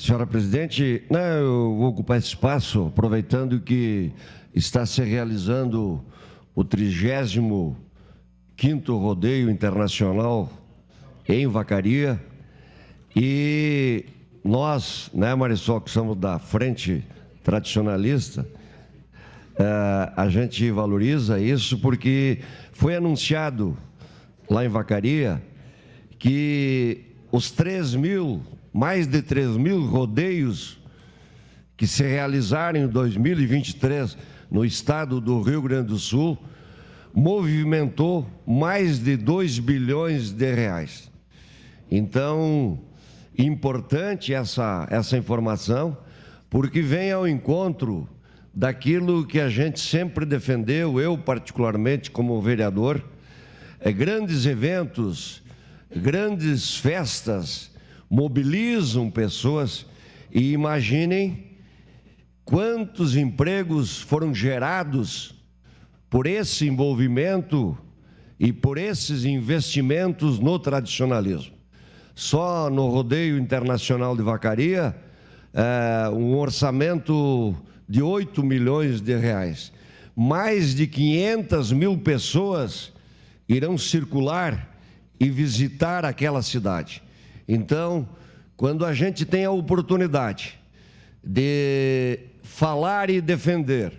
Senhora presidente, eu vou ocupar esse espaço, aproveitando que está se realizando o 35º Rodeio Internacional em Vacaria, e nós, Marisol, que somos da frente tradicionalista, a gente valoriza isso porque foi anunciado lá em Vacaria que os mais de 3.000 rodeios que se realizarem em 2023 no estado do Rio Grande do Sul movimentou mais de 2 bilhões de reais. Então, importante essa informação, porque vem ao encontro daquilo que a gente sempre defendeu, eu particularmente como vereador, grandes eventos, grandes festas mobilizam pessoas, e imaginem quantos empregos foram gerados por esse envolvimento e por esses investimentos no tradicionalismo. Só no Rodeio Internacional de Vacaria, um orçamento de 8 milhões de reais. Mais de 500 mil pessoas irão circular e visitar aquela cidade. Então, quando a gente tem a oportunidade de falar e defender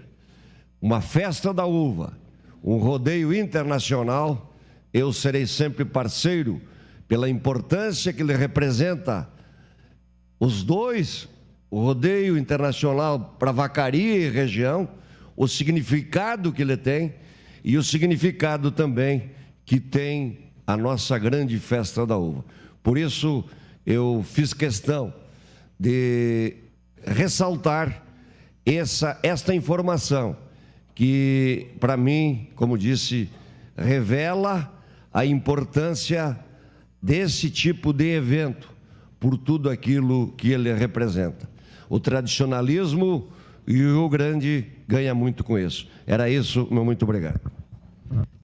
uma festa da uva, um rodeio internacional, eu serei sempre parceiro pela importância que ele representa, os dois, o rodeio internacional para Vacaria e região, o significado que ele tem e o significado também que tem a nossa grande festa da uva. Por isso, eu fiz questão de ressaltar esta informação, que, para mim, como disse, revela a importância desse tipo de evento, por tudo aquilo que ele representa. O tradicionalismo e o Rio Grande ganha muito com isso. Era isso, meu muito obrigado.